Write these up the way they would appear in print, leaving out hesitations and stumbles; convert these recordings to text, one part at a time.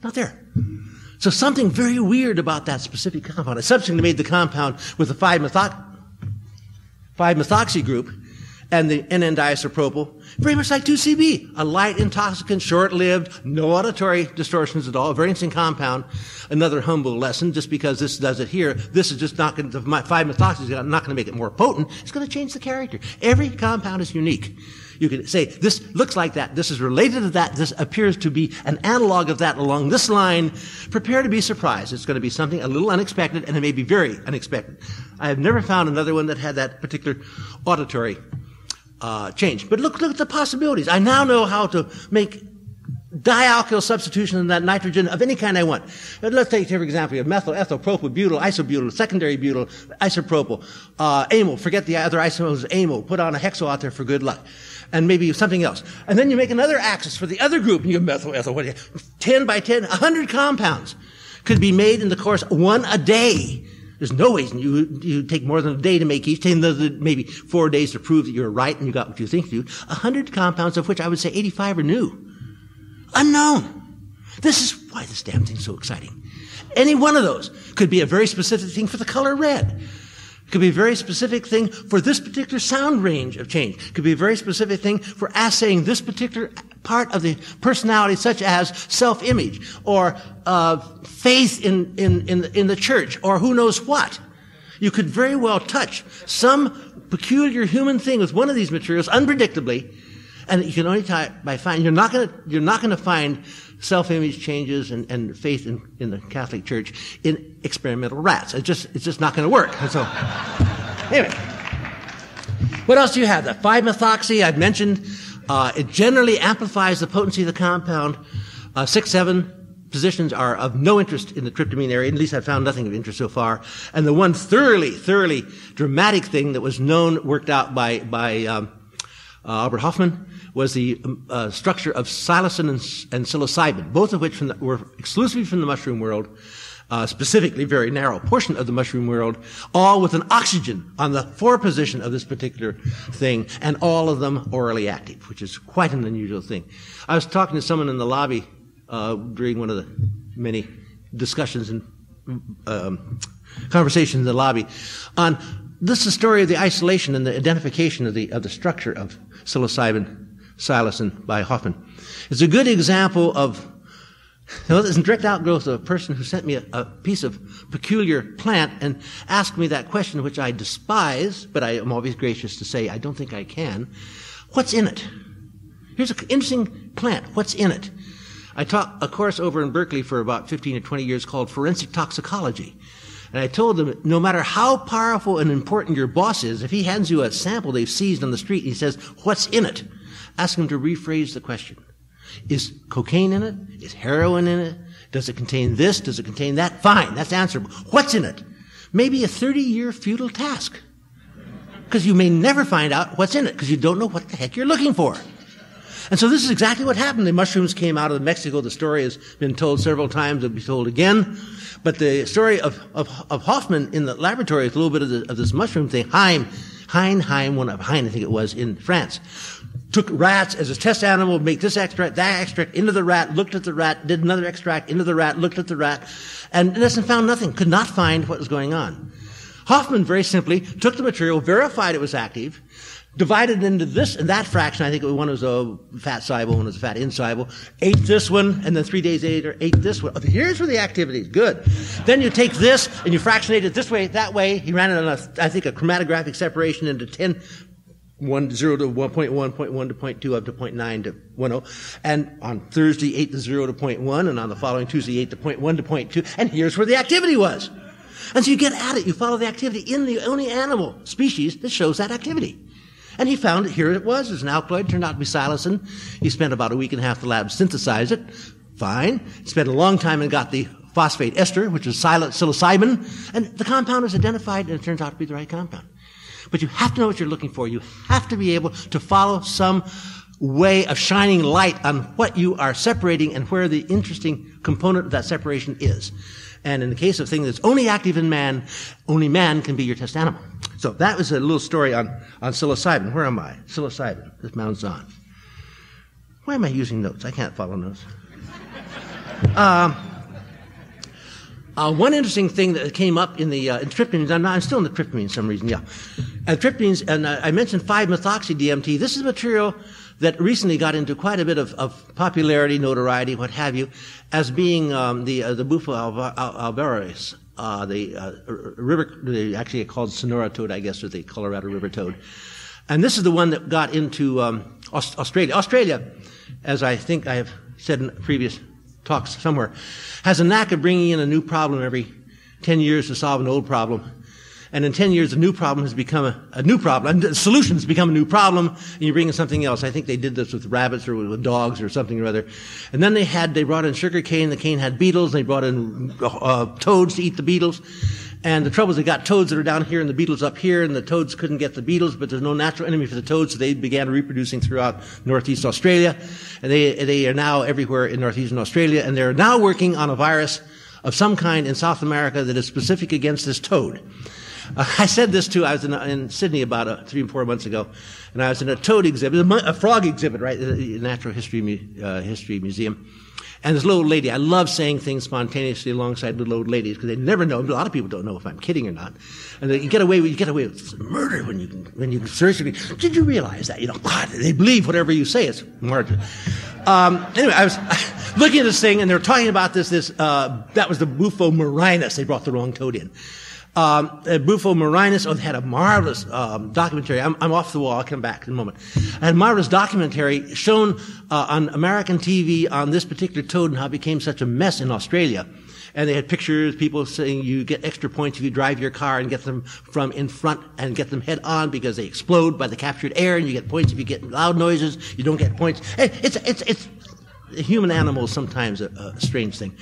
Not there. So something very weird about that specific compound. I subsequently made the compound with the 5-methoxy group and the N,N-diisopropyl, very much like 2CB, a light intoxicant, short-lived, no auditory distortions at all, a very interesting compound. Another humble lesson, just because this does it here, this is just not going to, the 5-methoxy is not going to make it more potent, it's going to change the character. Every compound is unique. You could say, this looks like that, this is related to that, this appears to be an analog of that along this line. Prepare to be surprised. It's going to be something a little unexpected, and it may be very unexpected. I have never found another one that had that particular auditory change. But look at the possibilities. I now know how to make dialkyl substitution of that nitrogen of any kind I want. But let's take, for example, you have methyl, ethyl, propyl, butyl, isobutyl, secondary butyl, isopropyl, amyl, forget the other isomers, amyl, put on a hexyl out there for good luck. And maybe something else. And then you make another axis for the other group, and you have methyl, ethyl, 10 by 10, 100 compounds could be made in the course one a day. There's no way you take more than a day to make each, maybe 4 days to prove that you're right and you got what you think you do. 100 compounds, of which I would say 85 are new. Unknown. This is why this damn thing's so exciting. Any one of those could be a very specific thing for the color red. Could be a very specific thing for this particular sound range of change. Could be a very specific thing for assaying this particular part of the personality, such as self-image or faith in the church or who knows what. You could very well touch some peculiar human thing with one of these materials unpredictably, and you can only tell it by finding. You're not going to find self-image changes and faith in the Catholic Church in experimental rats. It's just not going to work. And so, anyway, what else do you have? The 5-methoxy I've mentioned. It generally amplifies the potency of the compound. 6, 7 positions are of no interest in the tryptamine area. At least I've found nothing of interest so far. And the one thoroughly dramatic thing that was known, worked out by Albert Hofmann, was the structure of psilocin and psilocybin, both of which were exclusively from the mushroom world, specifically very narrow portion of the mushroom world, all with an oxygen on the 4 position of this particular thing, and all of them orally active, which is quite an unusual thing. I was talking to someone in the lobby during one of the many discussions and conversations in the lobby on this is the story of the isolation and the identification of the structure of psilocin by Hoffman. It's a good example of, this is direct outgrowth of a person who sent me a piece of peculiar plant and asked me that question, which I despise, but I am always gracious to say I don't think I can. What's in it? Here's an interesting plant. What's in it? I taught a course over in Berkeley for about 15 or 20 years called Forensic Toxicology. And I told them, no matter how powerful and important your boss is, if he hands you a sample they've seized on the street and he says, what's in it? Ask him to rephrase the question. Is cocaine in it? Is heroin in it? Does it contain this? Does it contain that? Fine, that's answerable. What's in it? Maybe a 30-year futile task. Because you may never find out what's in it, because you don't know what the heck you're looking for. And so this is exactly what happened. The mushrooms came out of Mexico. The story has been told several times. It'll be told again. But the story of Hoffman in the laboratory is a little bit of this mushroom thing. Hein, I think it was, in France, took rats as a test animal, make this extract, that extract, into the rat, looked at the rat, did another extract, into the rat, looked at the rat, and found nothing, could not find what was going on. Hoffman very simply took the material, verified it was active, divided it into this and that fraction. I think one was a fat soluble, one was a fat insoluble. Ate this one, and then 3 days later ate this one. Oh, here's where the activity is. Good. Then you take this and you fractionate it this way, that way. He ran it on I think a chromatographic separation into 10, 1, 0 to 1.1, 0.1 to 0.2, up to 0.9 to 1.0. And on Thursday, ate the 0 to 0.1, and on the following Tuesday, ate the 0.1 to 0.2. And here's where the activity was. And so you get at it. You follow the activity in the only animal species that shows that activity. And he found that here it was. It was an alkaloid. Turned out to be psilocin. He spent about a week and a half in the lab to synthesize it. Fine. He spent a long time and got the phosphate ester, which is psilocybin. And the compound was identified, and it turns out to be the right compound. But you have to know what you're looking for. You have to be able to follow some way of shining light on what you are separating and where the interesting component of that separation is. And in the case of things that's only active in man, only man can be your test animal. So that was a little story on psilocybin. Where am I? Psilocybin. This mounds on. Why am I using notes? I can't follow notes. One interesting thing that came up in the in tryptamines, I'm still in the tryptamines for some reason, yeah. Tryptamines, and I mentioned 5-methoxy-DMT. This is a material that recently got into quite a bit of popularity, notoriety, what have you, as being the Bufo alvarius, actually called Sonora toad, I guess, or the Colorado River toad. And this is the one that got into Australia. Australia, as I think I have said in previous talks somewhere, has a knack of bringing in a new problem every 10 years to solve an old problem. And in 10 years, a new problem has become a new problem. And the solution has become a new problem, and you bring in something else. I think they did this with rabbits or with dogs or something or other. And then they brought in sugar cane. The cane had beetles. They brought in toads to eat the beetles. And the trouble is they got toads that are down here and the beetles up here, and the toads couldn't get the beetles, but there's no natural enemy for the toads, so they began reproducing throughout northeast Australia. And they are now everywhere in northeastern Australia, and they're now working on a virus of some kind in South America that is specific against this toad. I said this too. I was in Sydney about 3 or 4 months ago, and I was in a toad exhibit, a frog exhibit, right, the Natural History Museum. And this little old lady, I love saying things spontaneously alongside little old ladies because they never know. A lot of people don't know if I'm kidding or not. And you get away with murder when you seriously. Did you realize that? God, they believe whatever you say. It's murder. Anyway, I was looking at this thing, and they were talking about this. That was the Bufo marinus. They brought the wrong toad in. Bufo marinus had a marvelous documentary. I'm off the wall. I'll come back in a moment. I had a marvelous documentary shown on American TV on this particular toad and how it became such a mess in Australia. And they had pictures, people saying you get extra points if you drive your car and get them from in front and get them head on because they explode by the captured air, and you get points if you get loud noises. You don't get points. It's human animal is sometimes a strange thing.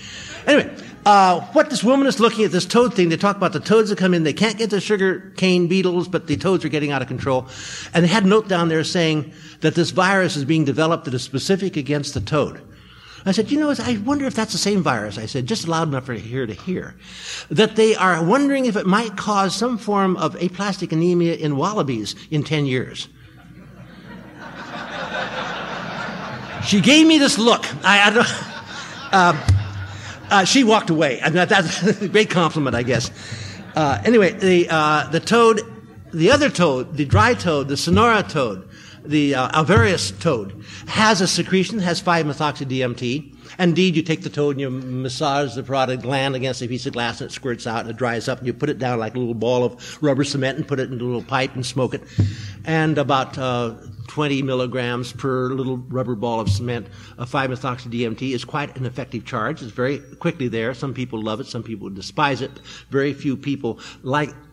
Anyway, what this woman is looking at this toad thing, they talk about the toads that come in, they can't get the sugar cane beetles, but the toads are getting out of control. And they had a note down there saying that this virus is being developed that is specific against the toad. I said, I wonder if that's the same virus. I said, just loud enough for here to hear. That they are wondering if it might cause some form of aplastic anemia in wallabies in 10 years. She gave me this look. She walked away. That's a great compliment, I guess. Anyway, the toad, the other toad, the dry toad, the Sonora toad, the alvarius toad, has a secretion, has 5-methoxy-DMT. Indeed, you take the toad and you massage the parotid gland against a piece of glass and it squirts out and it dries up, and you put it down like a little ball of rubber cement and put it in a little pipe and smoke it. And about 20 milligrams per little rubber ball of cement of 5-methoxy-DMT is quite an effective charge. It's very quickly there. Some people love it. Some people despise it. Very few people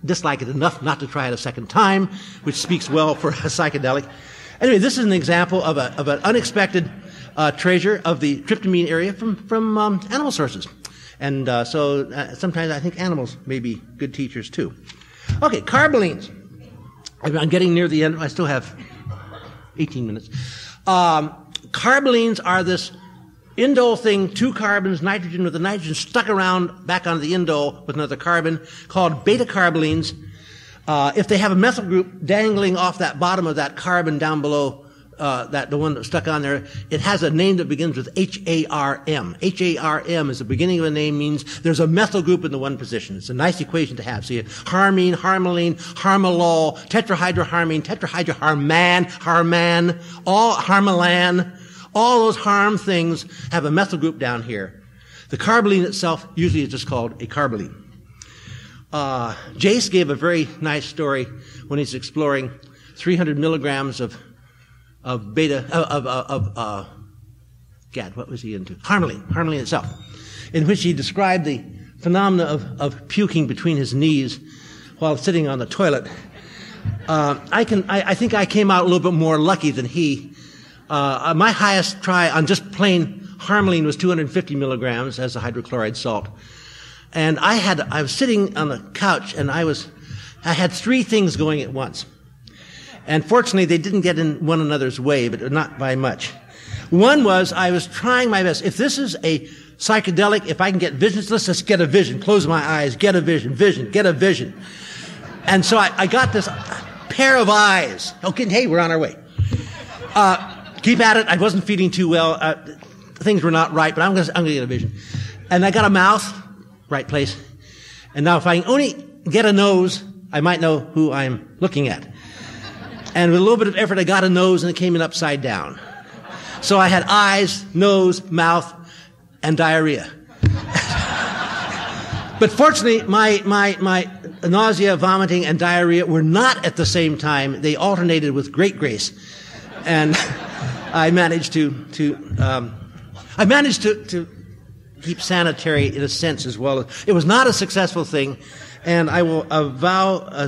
dislike it enough not to try it a second time, which speaks well for a psychedelic. Anyway, this is an example of an unexpected treasure of the tryptamine area from animal sources. And so sometimes I think animals may be good teachers too. Okay, carbolines. I'm getting near the end. I still have 18 minutes. Carbolines are this indole thing, 2 carbons, nitrogen with the nitrogen stuck around back onto the indole with another carbon, called beta-carbolines. If they have a methyl group dangling off that bottom of that carbon down below, the one that's stuck on there, it has a name that begins with HARM. HARM is the beginning of a name, means there's a methyl group in the one position. It's a nice equation to have. So you have harmine, harmaline, harmalol, tetrahydroharmine, harman, all harmalan, all those harm things have a methyl group down here. The carboline itself usually is just called a carboline. Jace gave a very nice story when he's exploring 300 milligrams of beta, what was he into? Harmaline itself, in which he described the phenomena of puking between his knees while sitting on the toilet. I think I came out a little bit more lucky than he. My highest try on just plain harmaline was 250 milligrams as a hydrochloride salt. And I was sitting on the couch and I had 3 things going at once. And fortunately, they didn't get in one another's way, but not by much. One was I was trying my best. If this is a psychedelic, if I can get visions, let's just get a vision. Close my eyes, get a vision, get a vision. And so I got this pair of eyes. Okay, hey, we're on our way. Keep at it. I wasn't feeling too well. things were not right, but I'm going to get a vision. And I got a mouth, right place. And now if I only get a nose, I might know who I'm looking at. And with a little bit of effort, I got a nose, and it came in upside down. So I had eyes, nose, mouth, and diarrhea. But fortunately, my nausea, vomiting, and diarrhea were not at the same time. They alternated with great grace. And I managed to keep sanitary in a sense as well. It was not a successful thing. And I will avow a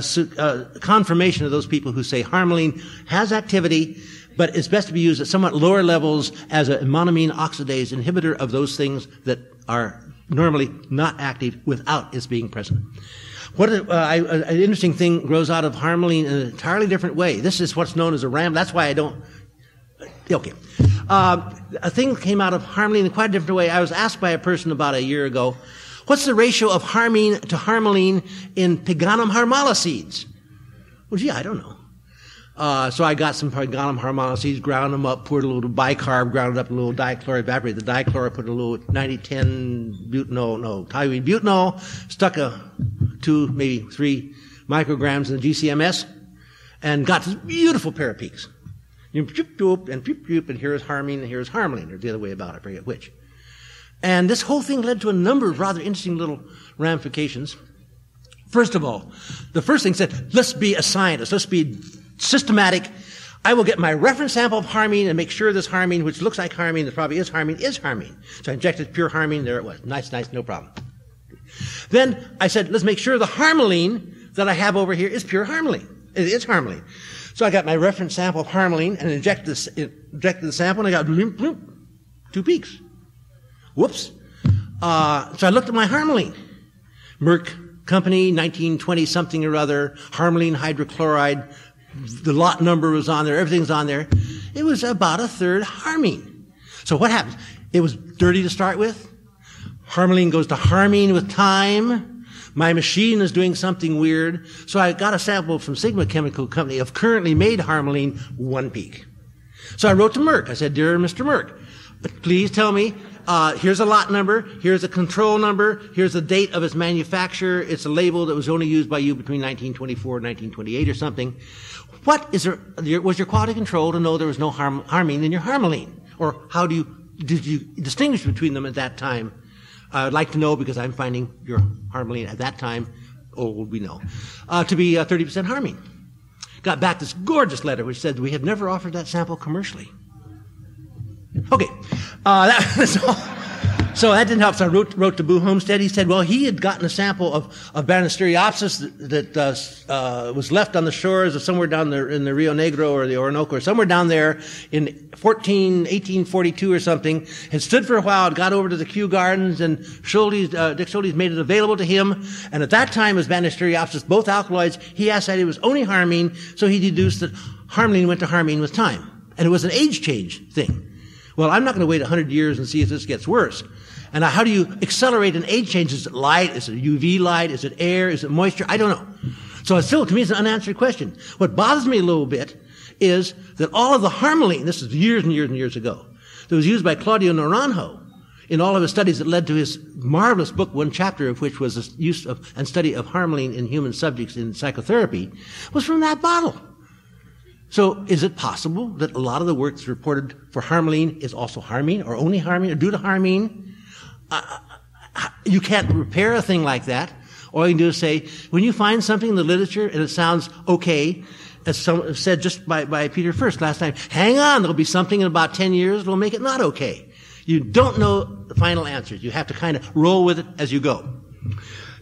confirmation of those people who say harmaline has activity, but it's best to be used at somewhat lower levels as a monoamine oxidase inhibitor of those things that are normally not active without its being present. An interesting thing grows out of harmaline in an entirely different way. This is what's known as a ram. That's why I don't. Okay. A thing came out of harmaline in quite a different way. I was asked by a person about a year ago, what's the ratio of harmine to harmaline in Piganum harmala seeds? Well, gee, I don't know. So I got some Piganum harmala seeds, ground them up, poured a little bicarb, ground it up in a little dichlor, evaporated the dichlor, put a little 90-10 toluene butanol, stuck 2, maybe 3 micrograms in the GCMS, and got this beautiful pair of peaks. And here's harmine, and here's harmaline, or the other way about it, I forget which. And this whole thing led to a number of rather interesting little ramifications. First of all, the first thing said, let's be a scientist, let's be systematic. I will get my reference sample of harmine and make sure this harmine, which looks like harmine, that probably is harmine. So I injected pure harmine, there it was. Nice, no problem. Then I said, let's make sure the harmaline that I have over here is pure harmaline. It is harmaline. So I got my reference sample of harmaline and injected the sample, and I got 2 peaks. Whoops. So I looked at my harmaline. Merck Company, 1920 something or other, harmaline hydrochloride. The lot number was on there. Everything's on there. It was about a third harmine. So what happens? It was dirty to start with. Harmaline goes to harmine with time. My machine is doing something weird. So I got a sample from Sigma Chemical Company of currently made harmaline, 1 peak. So I wrote to Merck. I said, dear Mr. Merck, please tell me, here's a lot number, here's a control number, here's the date of its manufacture, it's a label that was only used by you between 1924 and 1928 or something. Was your quality control to know there was no harmine in your harmaline? Or did you distinguish between them at that time? I'd like to know because I'm finding your harmaline at that time, we know, to be 30% harmine. Got back this gorgeous letter which said we have never offered that sample commercially. Okay, so that didn't help. So I wrote to Boo Homestead. He said, well, he had gotten a sample of Banisteriopsis that was left on the shores of somewhere down there in the Rio Negro or the Orinoco or somewhere down there in 1842 or something. Had stood for a while, had got over to the Kew Gardens, and Dick Schultes made it available to him. And at that time, as Banisteriopsis, both alkaloids, he asked that it was only harmine, so he deduced that harmaline went to harmine with time. And it was an age change thing. Well, I'm not going to wait 100 years and see if this gets worse. And how do you accelerate an age change? Is it light? Is it UV light? Is it air? Is it moisture? I don't know. So it's still, to me, it's an unanswered question. What bothers me a little bit is that all of the harmaline, this is years and years and years ago, that was used by Claudio Naranjo in all of his studies that led to his marvelous book, one chapter of which was the use of and study of harmaline in human subjects in psychotherapy, was from that bottle. So is it possible that a lot of the work that's reported for harmaline is also harmine or only harmine or due to harmine? You can't repair a thing like that. All you can do is say, when you find something in the literature and it sounds okay, as said just by Peter First last time, hang on, there'll be something in about 10 years that'll make it not okay. You don't know the final answers. You have to kind of roll with it as you go.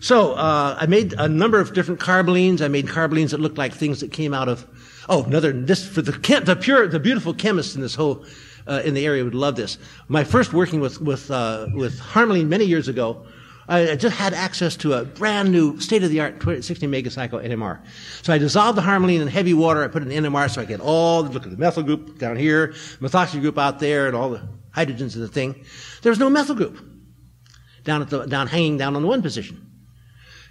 So I made a number of different carbolines. I made carbolines that looked like things that came out of this for the beautiful chemists in this whole in the area would love this. My first working with harmaline many years ago, I just had access to a brand new state-of-the-art 60 megacycle NMR. So I dissolved the harmaline in heavy water. I put it in NMR so I get look at the methyl group down here, methoxy group out there, and all the hydrogens in the thing. There was no methyl group hanging down on the one position.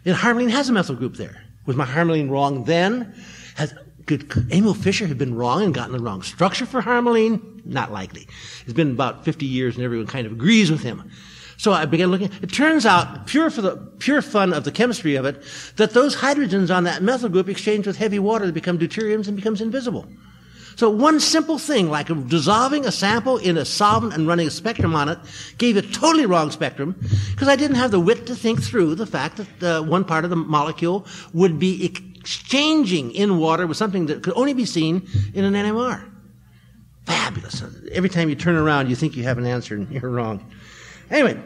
And harmaline has a methyl group there. Was my harmaline wrong then? Could Emil Fischer have been wrong and gotten the wrong structure for harmaline? Not likely. It's been about 50 years and everyone kind of agrees with him. So I began looking. It turns out, pure fun of the chemistry of it, that those hydrogens on that methyl group exchange with heavy water to become deuteriums and becomes invisible. So one simple thing, like dissolving a sample in a solvent and running a spectrum on it, gave a totally wrong spectrum, because I didn't have the wit to think through the fact that one part of the molecule would be exchanging in water with something that could only be seen in an NMR. Fabulous. Every time you turn around, you think you have an answer, and you're wrong. Anyway,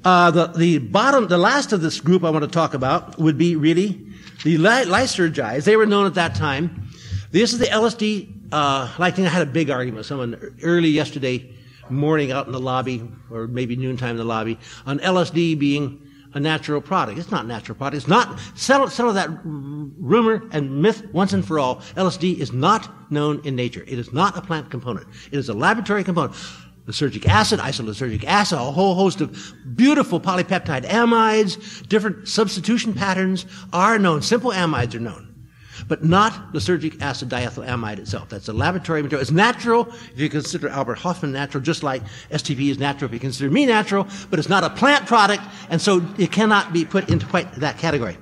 the last of this group I want to talk about would be really the lysergides. They were known at that time. This is the LSD. I had a big argument with someone early yesterday morning out in the lobby, or maybe noontime in the lobby, on LSD being a natural product. It's not a natural product. It's not. Settle that rumor and myth once and for all. LSD is not known in nature. It is not a plant component. It is a laboratory component. Lysergic acid, isolysergic acid, a whole host of beautiful polypeptide amides, different substitution patterns are known. Simple amides are known. But not lysergic acid diethylamide itself. That's a laboratory material. It's natural if you consider Albert Hoffman natural, just like STP is natural if you consider me natural, but it's not a plant product, and so it cannot be put into quite that category.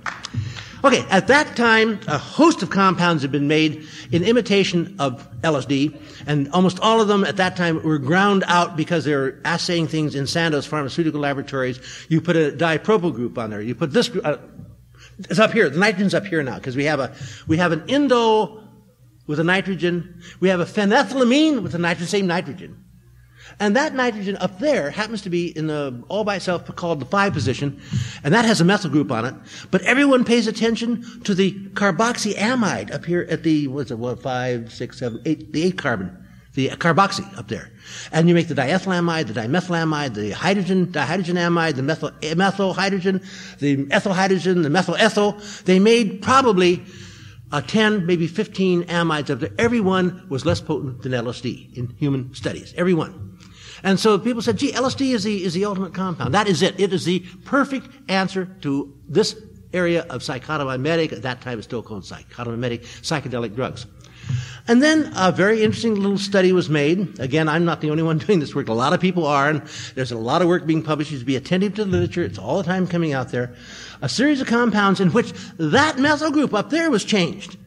Okay, at that time, a host of compounds had been made in imitation of LSD, and almost all of them at that time were ground out because they were assaying things in Sandoz pharmaceutical laboratories. You put a dipropyl group on there. You put this group, it's up here. The nitrogen's up here now because we have an indole with a nitrogen. We have a phenethylamine with the same nitrogen. And that nitrogen up there happens to be in the all by itself called the 5 position, and that has a methyl group on it. But everyone pays attention to the carboxyamide up here at the 5, 6, 7, 8, the 8 carbon, the carboxy up there. And you make the diethylamide, the dimethylamide, the dihydrogenamide, the methyl hydrogen, the ethyl hydrogen, the methyl ethyl. They made probably 10, maybe 15 amides up there. Every one was less potent than LSD in human studies. Every one. And so people said, gee, LSD is the ultimate compound. That is it. It is the perfect answer to this area of psychotomimetic, at that time it's still called psychotomimetic, psychedelic drugs. And then a very interesting little study was made. Again, I'm not the only one doing this work. A lot of people are, and there's a lot of work being published. You should be attentive to the literature. It's all the time coming out there. A series of compounds in which that methyl group up there was changed.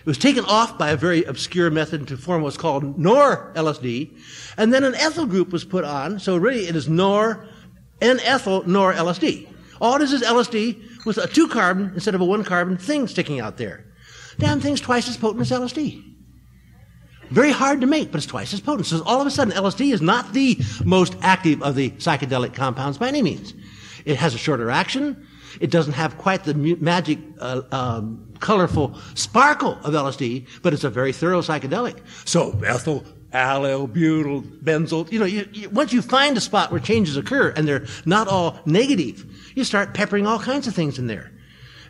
It was taken off by a very obscure method to form what's called nor-LSD, and then an ethyl group was put on, so really it is N-ethyl nor-LSD. All it is LSD with a 2-carbon instead of a 1-carbon thing sticking out there. Damn thing's twice as potent as LSD. Very hard to make, but it's twice as potent. So all of a sudden, LSD is not the most active of the psychedelic compounds by any means. It has a shorter action. It doesn't have quite the magic, colorful sparkle of LSD, but it's a very thorough psychedelic. So ethyl, allyl, butyl, benzyl, once you find a spot where changes occur, and they're not all negative, you start peppering all kinds of things in there.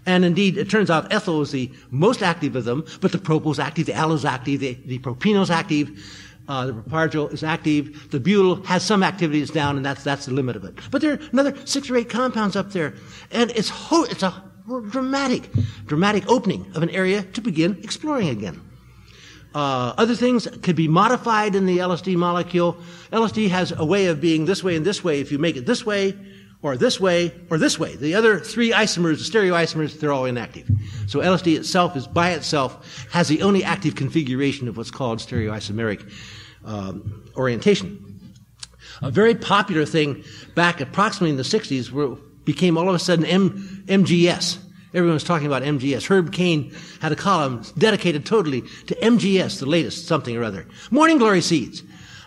And indeed, it turns out ethyl is the most active of them, but the propyl's active, the allyl's active, the propeno's active, the propargyl is active, the butyl has some activity that's down, and that's the limit of it. But there are another 6 or 8 compounds up there, and it's a dramatic opening of an area to begin exploring again. Other things could be modified in the LSD molecule. LSD has a way of being this way and this way if you make it this way, or this way, or this way. The other 3 isomers, the stereoisomers, they're all inactive. So LSD itself is by itself, has the only active configuration of what's called stereoisomeric orientation. A very popular thing back approximately in the 60s became all of a sudden MGS. Everyone was talking about MGS. Herb Cain had a column dedicated totally to MGS, the latest something or other. Morning glory seeds.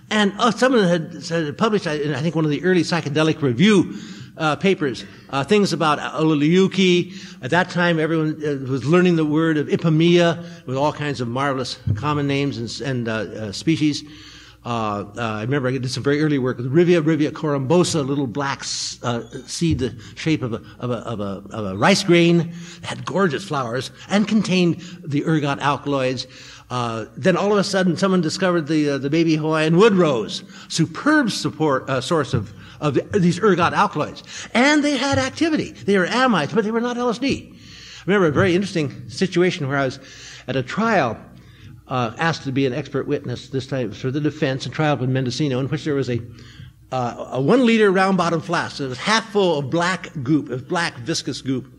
And someone had published, I think, one of the early psychedelic review papers, things about Ololiuki. At that time, everyone was learning the word of Ipomoea with all kinds of marvelous common names and species. I remember I did some very early work with Rivia corymbosa, a little black seed the shape of a rice grain, had gorgeous flowers, and contained the ergot alkaloids. Then all of a sudden, someone discovered the baby Hawaiian wood rose, superb source of these ergot alkaloids. And they had activity. They were amides, but they were not LSD. I remember a very interesting situation where I was at a trial asked to be an expert witness, this time for the defense, and trial up in Mendocino, in which there was a 1 liter round bottom flask. So it was half full of black goop, of black viscous goop.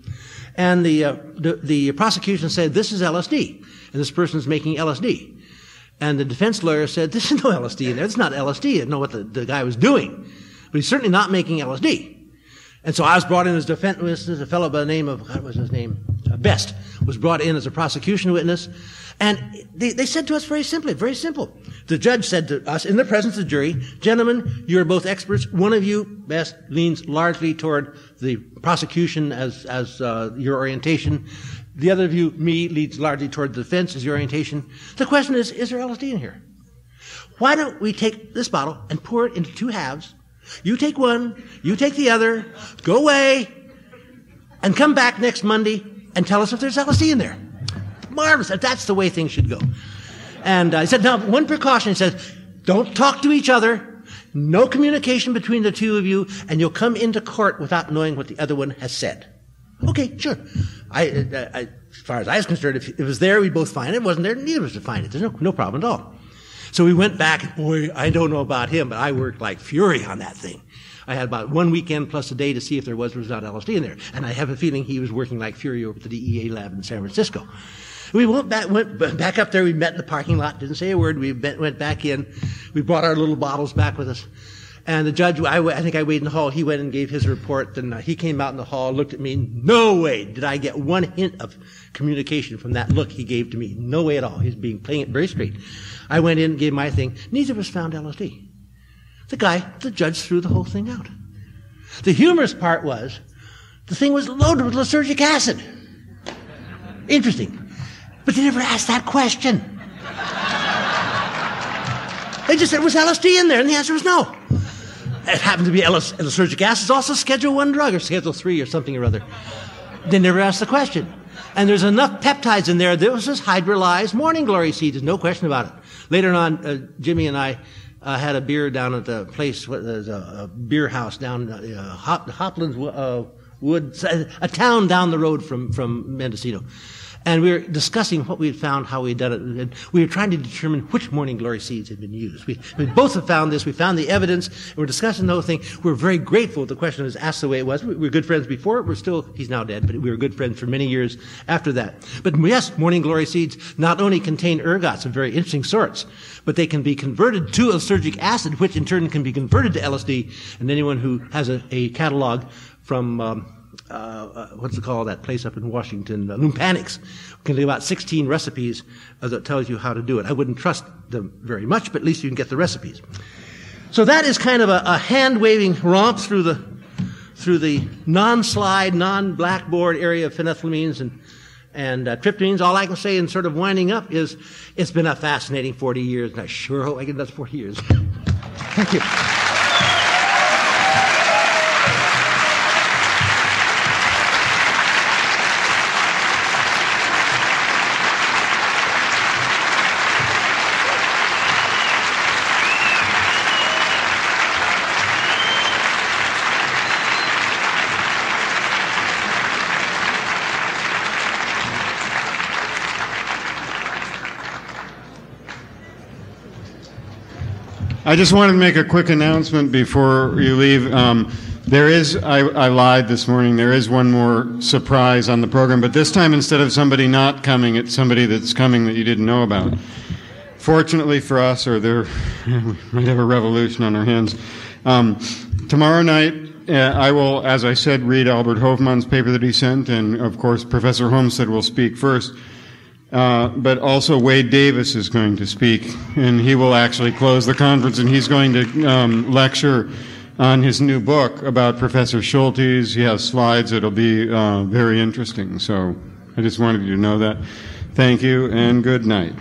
And the prosecution said, this is LSD, and this person's making LSD. And the defense lawyer said, this is no LSD in there. It's not LSD. I didn't know what the guy was doing. But he's certainly not making LSD. And so I was brought in as defense witness. A fellow by the name of, what was his name? Best was brought in as a prosecution witness. And they said to us very simply, very simple. The judge said to us in the presence of the jury, gentlemen, you're both experts. One of you, Best, leans largely toward the prosecution as your orientation. The other of you, me, leads largely toward the defense as your orientation. The question is there LSD in here? Why don't we take this bottle and pour it into 2 halves? You take one, you take the other, go away, and come back next Monday and tell us if there's LSD in there. Marvelous. That's the way things should go. And I said, now, one precaution. He says, don't talk to each other. No communication between the 2 of you, and you'll come into court without knowing what the other one has said. Okay, sure. As far as I was concerned, if it was there, we'd both find it. If it wasn't there, neither of us would find it. There's no problem at all. So we went back. Boy, I don't know about him, but I worked like fury on that thing. I had about 1 weekend plus a day to see if there was or was not LSD in there. And I have a feeling he was working like fury over at the DEA lab in San Francisco. We went back up there. We met in the parking lot. Didn't say a word. We went back in. We brought our little bottles back with us. And the judge, I think I waited in the hall. He went and gave his report. And he came out in the hall, looked at me. No way did I get one hint of communication from that look he gave to me. No way at all. He's playing it very straight. I went in and gave my thing. Neither of us found LSD. The judge threw the whole thing out. The humorous part was, the thing was loaded with lysergic acid. Interesting. But they never asked that question. They just said, was LSD in there? And the answer was no. It happened to be lysergic acid. It's also Schedule 1 drug, or Schedule 3, or something or other. They never asked the question. And there's enough peptides in there that it was just hydrolyzed morning glory seeds. There's no question about it. Later on, Jimmy and I had a beer down at the place, there's a beer house down Hoplands Woods, a town down the road from Mendocino. And we were discussing what we had found, how we had done it, and we were trying to determine which morning glory seeds had been used. We both have found this. We found the evidence, and we're discussing the whole thing. We're very grateful the question was asked the way it was. We were good friends before. He's now dead, but we were good friends for many years after that. But yes, morning glory seeds not only contain ergots of very interesting sorts, but they can be converted to lysergic acid, which in turn can be converted to LSD. And anyone who has a catalog from what's it called, that place up in Washington, Lumpanics, can do about 16 recipes that tells you how to do it. I wouldn't trust them very much, but at least you can get the recipes. So that is kind of a hand-waving romp through the non-slide, non-blackboard area of phenethylamines and triptamines. All I can say in sort of winding up is it's been a fascinating 40 years, and I sure hope I get another 40 years. Thank you. I just wanted to make a quick announcement before you leave. I lied this morning. There is one more surprise on the program, but this time instead of somebody not coming, it's somebody that's coming that you didn't know about. Fortunately for us, we might have a revolution on our hands. Tomorrow night, I will, as I said, read Albert Hofmann's paper that he sent, and of course Professor Homestead will speak first. But also Wade Davis is going to speak, and he will actually close the conference, and he's going to lecture on his new book about Professor Schultes. He has slides. It'll be very interesting. So I just wanted you to know that. Thank you, and good night.